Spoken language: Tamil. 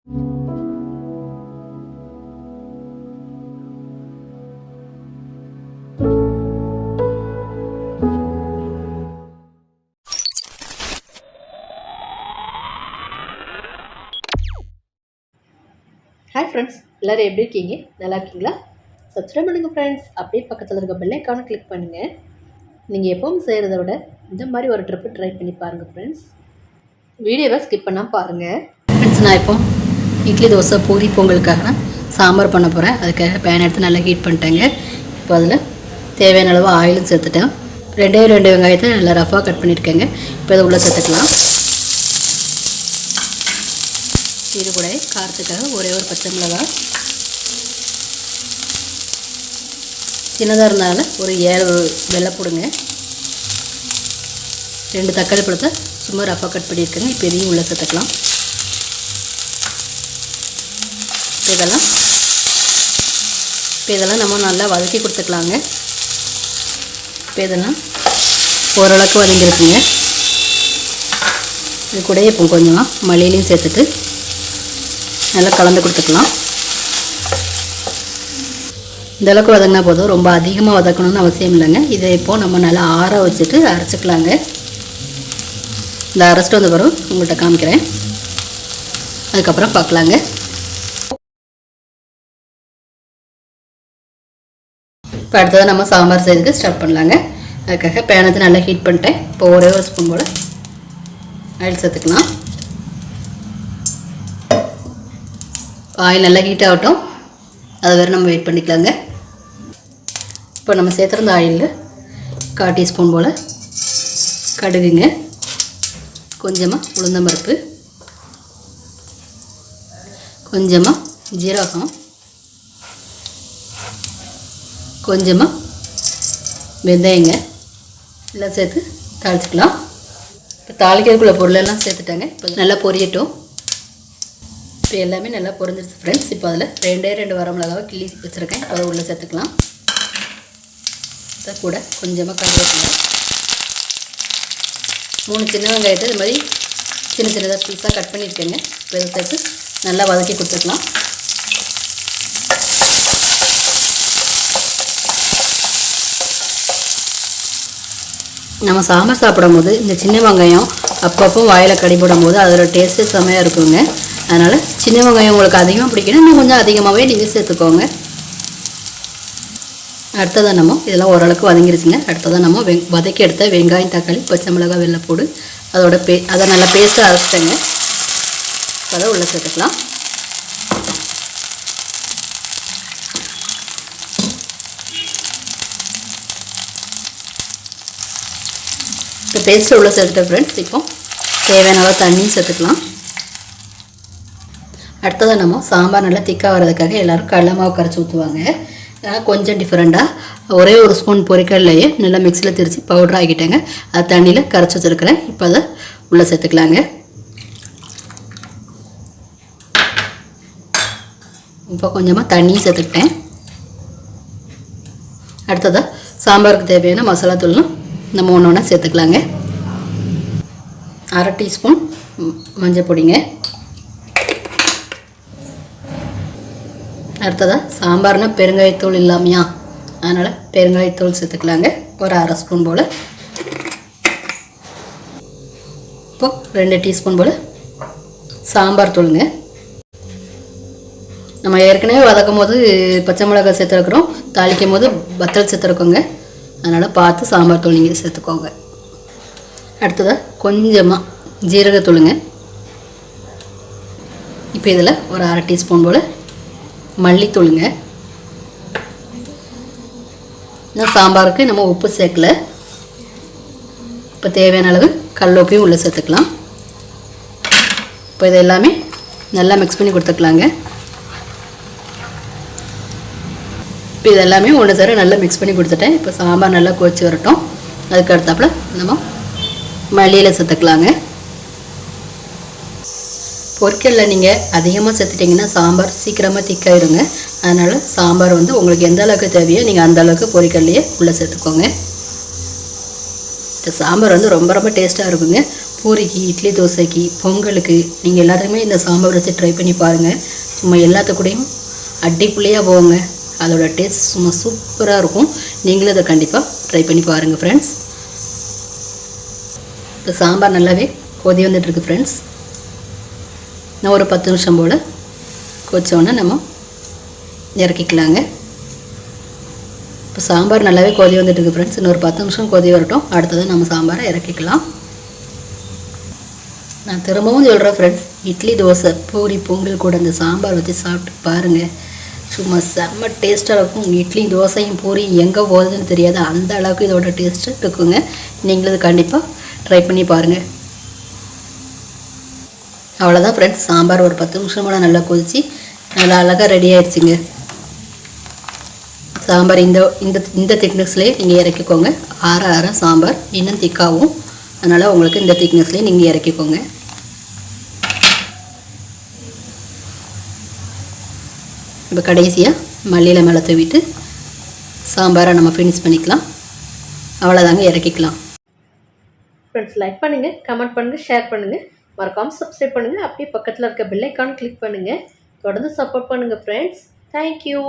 ஹாய் ஃப்ரெண்ட்ஸ், எல்லோரும் எப்படி இருக்கீங்க? நல்லா இருக்கீங்களா? சப்ஸ்கிரைப் பண்ணுங்கள் ஃப்ரெண்ட்ஸ். அப்படியே பக்கத்தில் இருக்க பெல் ஐக்கானை கிளிக் பண்ணுங்கள். நீங்கள் எப்பவும் செய்கிறத விட இந்த மாதிரி ஒரு ட்ரிப்பு ட்ரை பண்ணி பாருங்கள் ஃப்ரெண்ட்ஸ். வீடியோவை ஸ்கிப் பண்ணாமல் பாருங்கள் ஃப்ரெண்ட்ஸ். நான் இப்போ இட்லி, தோசை, பூரி, பொங்கலுக்காக சாம்பார் பண்ண போகிறேன். அதுக்காக பேன் எடுத்து நல்லா ஹீட் பண்ணிட்டேங்க. இப்போ அதில் தேவையான அளவு ஆயிலும் சேர்த்துட்டேன். ரெண்டு வெங்காயத்தை நல்லா ரஃபாக கட் பண்ணியிருக்கேங்க. இப்போ இதை உள்ளே சேர்த்துக்கலாம். இது கூட காரத்துக்காக ஒரே ஒரு பச்சை மிளகாய், சின்னதாக இருந்தாலும் ஒரு 7 வெள்ளைப்பூடுங்க, 2 தக்காளி பழத்தை சும்மா ரஃபாக கட் பண்ணியிருக்கேங்க. இப்போ இதையும் உள்ளே சேர்த்துக்கலாம். இதெல்லாம் நம்ம நல்லா வதக்கி கொடுத்துக்கலாங்க. இப்போ இதெல்லாம் ஓரளவுக்கு வதங்கியிருக்குங்க. இது கூட இப்போ கொஞ்சமாக மல்லியிலையும் சேர்த்துட்டு நல்லா கலந்து கொடுத்துக்கலாம். இந்தளவுக்கு வதங்கினா போதும், ரொம்ப அதிகமாக வதக்கணும்னு அவசியம் இல்லைங்க. இதை இப்போது நம்ம நல்லா ஆற வச்சுட்டு அரைச்சிக்கலாங்க. இந்த அரைச்சிட்டு வந்த பிறகு உங்கள்கிட்ட காமிக்கிறேன், அதுக்கப்புறம் பார்க்கலாங்க. இப்போ அடுத்ததாக நம்ம சாம்பார் செய்யறதுக்கு ஸ்டார்ட் பண்ணலாங்க. அதுக்காக பேனத்தை நல்லா ஹீட் பண்ணிட்டேன். இப்போ ஒரே ஒரு ஸ்பூன் போல் ஆயில் சேர்த்துக்கலாம். ஆயில் நல்லா ஹீட் ஆகட்டும், அது வேறு நம்ம வெயிட் பண்ணிக்கலாங்க. இப்போ நம்ம சேர்த்துருந்த ஆயிலில் 1/4 டீஸ்பூன் போல் கடுகுங்க, கொஞ்சமாக உளுந்தம்பருப்பு, கொஞ்சமாக ஜீரகம், கொஞ்சமாக வெந்தயங்க எல்லாம் சேர்த்து தாளிச்சிக்கலாம். இப்போ தாளிக்கிறதுக்குள்ள பொருளெல்லாம் சேர்த்துட்டாங்க. இப்போ நல்லா பொரியட்டும். இப்போ எல்லாமே நல்லா பொரிஞ்சிருச்சு ஃப்ரெண்ட்ஸ். இப்போ அதில் 2 வரமிளகாவை கிள்ளி வச்சுருக்கேன். அதை உள்ளே சேர்த்துக்கலாம். அதை கூட கொஞ்சமாக கருவேப்பிலை, 3 சின்ன வெங்காயத்தை இது மாதிரி சின்னதாக பீஸாக கட் பண்ணியிருக்கேங்க. இப்போ இதை சேர்த்து நல்லா வதக்கி கொடுத்துக்கலாம். நம்ம சாம்பார் சாப்பிடும் போது இந்த சின்ன வெங்காயம் அப்பப்போ வாயில் கடிபடும் போது அதோட டேஸ்ட்டு செம்மையாக இருக்குங்க. அதனால் சின்ன வெங்காயம் உங்களுக்கு அதிகமாக பிடிக்கணும், இன்னும் கொஞ்சம் அதிகமாகவே நீங்கள் சேர்த்துக்கோங்க. அடுத்ததாக நம்ம இதெல்லாம் ஓரளவுக்கு வதங்கிருச்சுங்க. அடுத்ததாக நம்ம வதக்கி எடுத்த வெங்காயம், தக்காளி, பச்சை மிளகாய், வெள்ளைப்பூடு அதை நல்லா பேஸ்ட்டாக அரைச்சிட்டேங்க. அதை உள்ளே சேர்த்துக்கலாம். இப்போ பேஸ்ட்டு உள்ளே சேர்த்துட்டேன் ஃப்ரெண்ட்ஸ். இப்போ தேவையான அளவு தண்ணியும் சேர்த்துக்கலாம். அடுத்ததாக நம்ம சாம்பார் நல்லா திக்காக வர்றதுக்காக எல்லோரும் கடலை மாவு கரைச்சி ஊற்றுவாங்க. கொஞ்சம் டிஃப்ரெண்ட்டாக ஒரே ஒரு ஸ்பூன் பொரிக்கடலையே நல்லா மிக்சியில் திரித்து பவுடர் ஆக்கிட்டேங்க. அது தண்ணியில் கரைச்சி வச்சுருக்கிறேன். இப்போ அதை உள்ளே சேர்த்துக்கலாங்க. இப்போ கொஞ்சமாக தண்ணியும் சேர்த்துக்கிட்டேன். அடுத்ததாக சாம்பாருக்கு தேவையான மசாலா தூளும் நம்ம ஒன்றா சேர்த்துக்கலாங்க. 1/2 டீஸ்பூன் மஞ்சள் பொடிங்க. அடுத்ததாக சாம்பார்னால் பெருங்காயத்தூள் இல்லாமையா, அதனால் பெருங்காயத்தூள் சேர்த்துக்கலாங்க. ஒரு 1/2 ஸ்பூன் போல். இப்போது 2 டீஸ்பூன் போல் சாம்பார் தூளுங்க. நம்ம ஏற்கனவே வதக்கும் போது பச்சை மிளகாய் சேர்த்துருக்குறோம், தாளிக்கும் போது வத்தல் சேர்த்துருக்கோங்க. அதனால் பார்த்து சாம்பார் தூள் நீங்கள் சேர்த்துக்கோங்க. அடுத்ததாக கொஞ்சமாக ஜீரகத்தூளுங்க. இப்போ இதில் ஒரு 1/2 டீஸ்பூன் போல் மல்லித்தூளுங்க. இன்னும் சாம்பாருக்கு நம்ம உப்பு சேர்க்கல. இப்போ தேவையான அளவு கல் உப்பையும் உள்ளே சேர்த்துக்கலாம். இப்போ இது எல்லாமே நல்லா மிக்ஸ் பண்ணி கொடுத்துக்கலாங்க. இப்போ இது எல்லாமே ஒன்று சேர நல்லா மிக்ஸ் பண்ணி கொடுத்துட்டேன். இப்போ சாம்பார் நல்லா கொதிச்சு வரட்டும். அதுக்கு அடுத்தாப்புல நம்ம மல்லியில் சேர்த்துக்கலாங்க. பொரிக்கடலை நீங்கள் அதிகமாக சேர்த்துட்டிங்கன்னா சாம்பார் சீக்கிரமாக திக்காயிருங்க. அதனால் சாம்பார் உங்களுக்கு எந்த அளவுக்கு தேவையோ நீங்கள் அந்த அளவுக்கு பொரிக்கடலையே உள்ளே சேர்த்துக்கோங்க. இந்த சாம்பார் வந்து ரொம்ப ரொம்ப டேஸ்ட்டாக இருக்குங்க. பூரிக்கு, இட்லி, தோசைக்கு, பொங்கலுக்கு நீங்கள் எல்லாத்துக்குமே இந்த சாம்பார் வச்சு ட்ரை பண்ணி பாருங்கள். சும்மா எல்லாத்துக்கூடையும் அடிப்புள்ளியாக போங்க. அதோட டேஸ்ட் சும்மா சூப்பராக இருக்கும். நீங்களும் அதை கண்டிப்பாக ட்ரை பண்ணி பாருங்கள் ஃப்ரெண்ட்ஸ். இப்போ சாம்பார் நல்லாவே கொதி வந்துட்டுருக்கு ஃப்ரெண்ட்ஸ். நான் ஒரு 10 நிமிஷம் போல் கொதிச்சோன்னே நம்ம இறக்கிக்கலாங்க. இப்போ சாம்பார் நல்லாவே கொதி வந்துட்டுருக்கு ஃப்ரெண்ட்ஸ். இன்னொரு 10 நிமிஷம் கொதி வரட்டும். அடுத்தது நம்ம சாம்பாரை இறக்கிக்கலாம். நான் திரும்பவும் சொல்கிறேன் ஃப்ரெண்ட்ஸ், இட்லி, தோசை, பூரி, பொங்கல் கூட இந்த சாம்பார் வச்சு சாப்பிட்டு பாருங்கள். சும்மா செம்ம டேஸ்ட்டாக இருக்கும். இட்லி, தோசையும் பூரியும் எங்கே போகுதுன்னு தெரியாது, அந்த அளவுக்கு இதோட டேஸ்ட்டு இருக்குங்க. நீங்களும் இது கண்டிப்பாக ட்ரை பண்ணி பாருங்கள். அவ்வளோதான் ஃப்ரெண்ட்ஸ், சாம்பார் ஒரு 10 நிமிஷம் கூட நல்லா கொதிச்சு நல்லா அழகாக ரெடி ஆகிடுச்சிங்க. சாம்பார் இந்த திக்னஸ்லேயே நீங்கள் இறக்கிக்கோங்க. ஆற சாம்பார் இன்னும் திக்காகும். அதனால் உங்களுக்கு இந்த திக்னஸ்லேயே நீங்கள் இறக்கிக்கோங்க. இப்போ கடைசியாக மல்லியில் மேலே தூவிட்டு சாம்பாரை நம்ம ஃபினிஷ் பண்ணிக்கலாம். அவ்வளோதாங்க, இறக்கிக்கலாம். ஃப்ரெண்ட்ஸ், லைக் பண்ணுங்கள், கமெண்ட் பண்ணுங்கள், ஷேர் பண்ணுங்கள், மறக்காமல் சப்ஸ்கிரைப் பண்ணுங்கள். அப்படியே பக்கத்தில் இருக்க பெல் ஐக்கான் கிளிக் பண்ணுங்கள். தொடர்ந்து சப்போர்ட் பண்ணுங்கள் ஃப்ரெண்ட்ஸ். தேங்க்யூ.